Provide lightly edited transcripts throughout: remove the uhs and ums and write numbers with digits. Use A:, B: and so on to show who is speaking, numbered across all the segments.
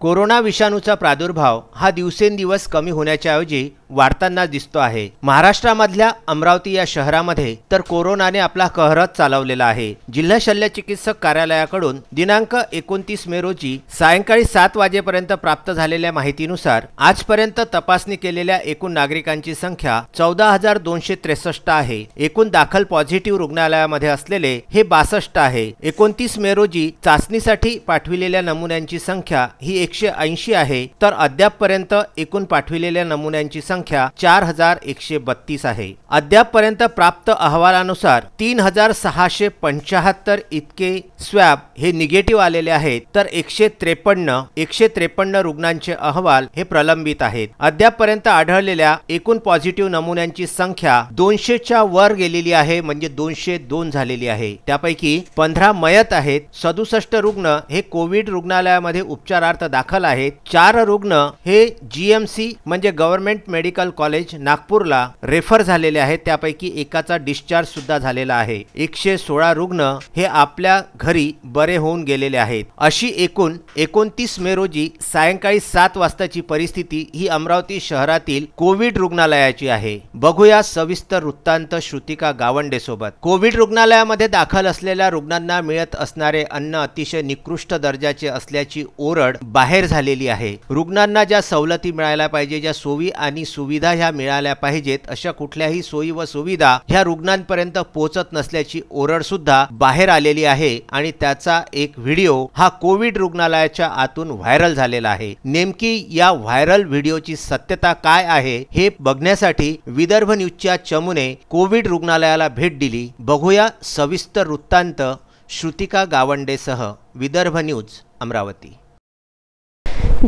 A: Corona विषाणूचा प्रादुर्भाव हा दिवसेंदिवस कमी होण्याच्या ऐवजी वाढताना दिसतो आहे। महाराष्ट्रामधल्या अमरावती या शहरामध्ये तर कोरोनाने आपला कहरच चालवलेला आहे। जिल्हा शल्य चिकित्सक कार्यालयाकडून दिनांक 29 मे रोजी सायंकाळी 7 वाजेपर्यंत प्राप्त झालेल्या माहितीनुसार आजपर्यंत तपासणी केलेल्या एकूण नागरिकांची संख्या 14,263 आहे। एकूण दाखल पॉझिटिव्ह रुग्णालयामध्ये असलेले हे 62 आहे। 29 मे रोजी चाचणीसाठी पाठविलेल्या नमुन्यांची संख्या ही 180 आहे, तर अद्यापपर्यंत एकूण पाठविलेल्या नमुन्यांची संख्या 4132 आहे। अद्यापपर्यंत प्राप्त अहवालानुसार 3675 इतके स्वॅब हे निगेटिव्ह आलेले आहेत, तर 153 रुग्णांचे अहवाल हे प्रलंबित आहेत। अद्यापपर्यंत आढळलेल्या एकूण पॉझिटिव्ह नमुन्यांची संख्या 200च्या वर गेलेली आहे, म्हणजे 202 झालेली आहे। त्यापैकी 15 मयत आहेत। 67 रुग्ण हे कोविड रुग्णालयामध्ये उपचारार्थ दाखल आहेत। 4 रुग्ण हे जीएमसी म्हणजे गव्हर्नमेंट मेडिकल कॉलेज नागपूरला रेफर झालेले आहेत। त्यापैकी एकाचा डिस्चार्ज सुद्धा झालेला आहे। 116 रुग्ण हे आपल्या घरी बरे होऊन गेलेले आहेत। अशी एकूण 29 मे रोजी सायंकाळी 7 वाजताची परिस्थिती ही अमरावती शहरातील कोविड रुग्णालयाची आहे। बघूया सविस्तर वृत्तांत श्रुतिका गावंडे सोबत। कोविड रुग्णालयामध्ये दाखल असलेल्या रुग्णांना मिळत असणारे अन्न अतिशय निकृष्ट दर्जाचे असल्याची ओरड बाहेर झालेली आहे। रुग्णांना ज्या सवलती मिळायला पाहिजे, ज्या सोयी आणि सुविधा ह्या मिळाल्या पाहिजेत, अशा कुठल्याही सोयी व सुविधा ह्या रुग्णांपर्यंत पोहोचत नसल्याची ओरड सुद्धा बाहेर आलेली आहे आणि त्याचा एक व्हिडिओ हा कोविड रुग्णालयाच्या आतून व्हायरल झालेला आहे। नेमकी या व्हायरल व्हिडिओची सत्यता काय आहे हे बघण्यासाठी विदर्भ न्यूजच्या चमूने कोविड रुग्णालयाला भेट दिली। बघूया सविस्तर वृत्तांत श्रुतिका गावंडेसह विदर्भ न्यूज अमरावती।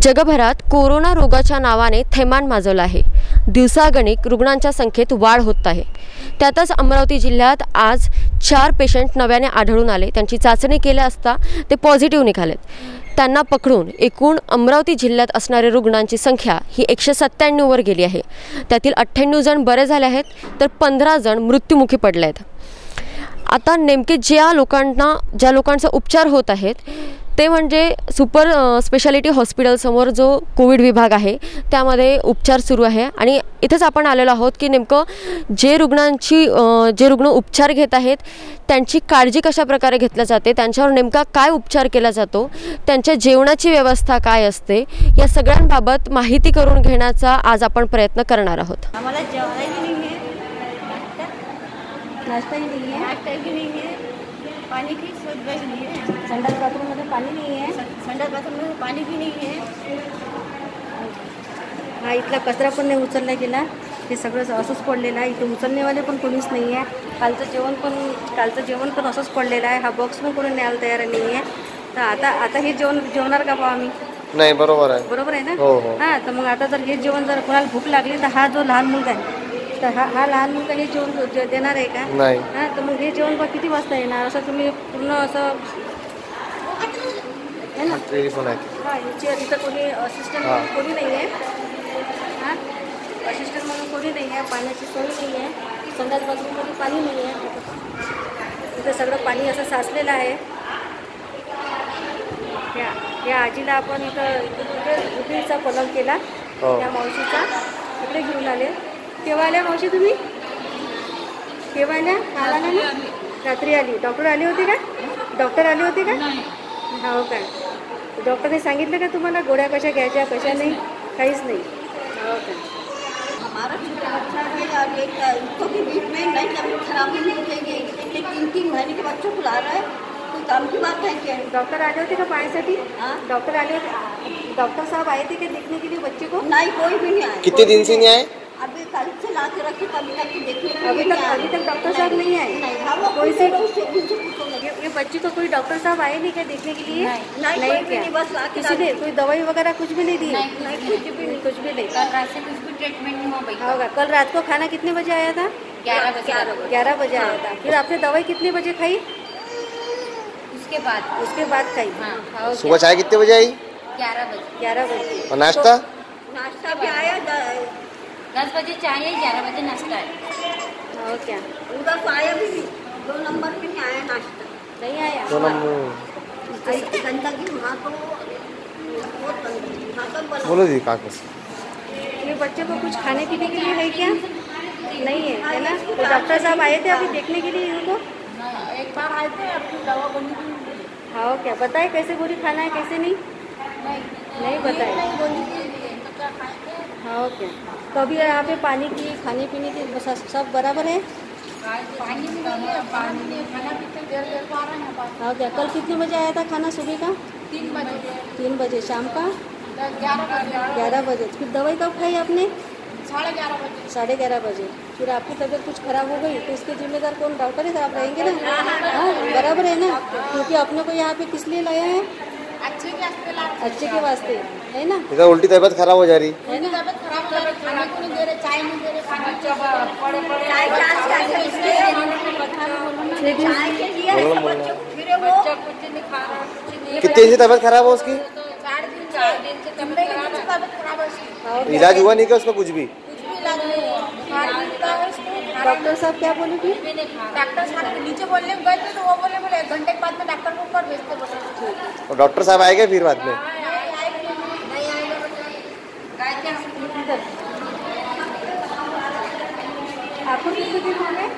B: जगभरात कोरोना रोगाच्या नावाने थैमान माजवलं आहे। दिवसागणिक रुग्णांच्या संख्येत वाढ होत आहे। त्यातच अमरावती जिल्ह्यात आज 4 पेशंट नव्याने आढळून आले। त्यांची चाचणी केली असता ते पॉझिटिव्ह निघालेत। त्यांना पकडून एकूण अमरावती जिल्ह्यात असणारे रुग्णांची संख्या ही 197 वर गेली आहे। त्यातील 98 जण बरे झाले आहेत, तर 15 जण मृत्युमुखी पडले आहेत। आता नेमके ज्या लोकांचा उपचार होत आहेत ते म्हणजे सुपर स्पेशालिटी हॉस्पिटल समोर जो कोविड विभाग आहे त्यामध्ये उपचार सुरू आहे। आणि इथेच आपण आलेलो आहोत की नेमकं जे रुग्ण उपचार घेत आहेत त्यांची काळजी कशा प्रकारे घेतली जाते, त्यांच्यावर नेमका काय उपचार केला जातो, त्यांच्या जेवणाची व्यवस्था काय असते, या सगळ्यांबाबत माहिती करून घेण्याचा आज आपण प्रयत्न करणार आहोत।
C: आम्हाला जेवणही नाही आहे, नाश्ताही नाही आहे, पानी की सुविधा नहीं है। संडास बाथरूम में पानी नहीं है, संडास बाथरूम में पानी भी नहीं है। हा इथला कचरा पण नाही उचलला गेला, हे सगळं असंच पडलेलं आहे। इथे उचलणेवाले पण कोणीच नाही आहे। कालचं जेवण पण असंच पडलेलं आहे। हा बॉक्स पण कोणी न्यायला तयार नाही आहे। तर आता हे जेवणार का पाहा आम्ही? नाही, बरोबर आहे ना। हां, तर मग आता जर हे जेवण जर कोणाला भूक लागली तर हा जो लहान मुलगा आहे तर हा लहान मुलगा हे जेवण देणार आहे का? नाही। हां, तर मग हे जेवण बा किती वाजता येणार? असं तुम्ही पूर्ण असं आहे ना, टेलिफोन आहे। हां, इथं कोणी असिस्टंट कोणी नाही आहे। हां, असिस्टंट म्हणून कोणी नाही आहे, पाण्याची सोय नाही आहे, संडास बाथरूममध्ये पाणी नाही आहे। इथं सगळं पाणी असं साचलेलं आहे। या आजीला आपण इथं उठीचा पलंग केला, त्या मावशीचा इकडे घेऊन आले। केव्हा आल्या मावशी तुम्ही? केव्हा आल्या? आला ना, रात्री आली। डॉक्टर आले होते का? हो का? डॉक्टरने सांगितलं का तुम्हाला गोळ्या कशा घ्यायच्या कशा नाही? काहीच नाही। हो का? हमारा छोटा बच्चा है और एक इसको भी बीच में नहीं तबीयत खराब नहीं चाहिए, इसलिए 3 महीने के बच्चों को ला रहा है। कोई काम की बात है क्या? डॉक्टर आले होते का पायासाठी? डॉक्टर आले होते? डॉक्टर साहब आए थे क्या देखने के लिए बच्चे को? नहीं, कोई भी नहीं आया। कितने दिन से नहीं आए? अभी कल से ला के रखी, अभी तक देखने अभी तक डॉक्टर साहब नहीं आए। कोई से ये बच्ची को कोई डॉक्टर साहब आए नहीं क्या देखने के लिए? नहीं क्या? किसी ने कोई दवाई वगैरह कुछ भी नहीं दी? नहीं, कुछ भी नहीं। कल रात से कुछ भी ट्रीटमेंट नहीं होगा। कल रात को खाना कितने बजे आया था? 11 बजे आया था। फिर आपने दवाई कितने बजे खाई? उसके बाद खाई। सुबह चाय कितने बजे आई? 11 बजे। और नाश्ता भी आया 10 बजे चाय है, 11 बजे नाश्ता है। क्या उधर तो आया भी नहीं, 2 नंबर पे नहीं आया नाश्ता, नहीं आया। 2 नंबर गंदगी वहाँ तो बहुत गंदगी वहाँ तो
D: बोलो जी कागज।
C: ये बच्चे को कुछ खाने पीने के लिए है क्या? नहीं है ना? तो डॉक्टर साहब आए थे अभी देखने के लिए इनको?
E: एक बार आए थे, अपनी दवा बनी थी।
C: हाँ क्या बताए कैसे गोली खाना है कैसे नहीं? नहीं बताए।
E: नहीं गोली के लिए तो क्या खाएंगे?
C: हाँ क्या कभी यहाँ पे पानी की खाने पीने की सब बराबर है?
E: पानी नहीं है, पानी नहीं, खाना पीते देर देर को आ रहे हैं।
C: हाँ क्या कल कितने बजे आया था खाना सुबह का?
E: 3 बजे
C: 3 बजे शाम का
E: 11 बजे
C: 11 बजे। फिर दवाई कब खाई आपने?
E: 11:30 बजे।
C: 11:30 बजे। फिर आपकी तबीयत कुछ खराब हो गई तो इसके जिम्मेदार कौन? डॉक्टर ही आप रहेंगे ना? हाँ बराबर है ना, क्योंकि अपने को यहाँ पे किस लिए लाया है?
E: अच्छे के वास्ते ला,
C: अच्छे के वास्ते है ना?
D: इधर उल्टी तबीयत खराब हो जा रही।
E: उनकी तबीयत खराब हो रही, खाने को नहीं दे रहे, चाय नहीं दे रहे, पानी पड़े पड़े
C: चाय
E: बच्चा कुछ नहीं खा रहा, कुछ नहीं।
D: कितने दिन से तबीयत खराब हो उसकी?
E: 4 दिन से तबीयत खराब है उसकी।
D: इलाज हुआ नहीं क्या उसका कुछ भी?
E: कुछ भी इलाज नहीं हुआ, बुखार भी निकला है उसको।
C: डॉक्टर साहब क्या बोले फिर?
E: डॉक्टर साहब नीचे बोलने गए थे तो वो बोले 1 घंटे के बाद में डॉक्टर को ऊपर भेजते बोले।
D: और डॉक्टर साहब आएंगे फिर बाद में?
C: आपको कितने दिन हो गए?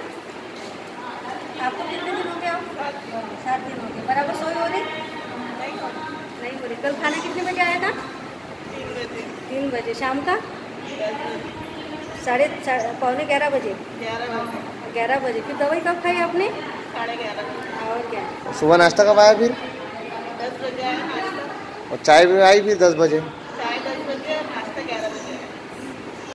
C: आपको कितने दिन हो गए? 7 दिन हो गए। बराबर सोई हो रही? नहीं हो रही। कल खाना कितने बजे आया था? 3 बजे। शाम का 11:30 बजे। 11 बजे। फिर दवाई कब खाई आपने? 11:30। और क्या?
D: सुबह नाश्ता कब आया फिर?
E: 10 बजे आया नाश्ता।
D: और चाय भी आई फिर 10 बजे।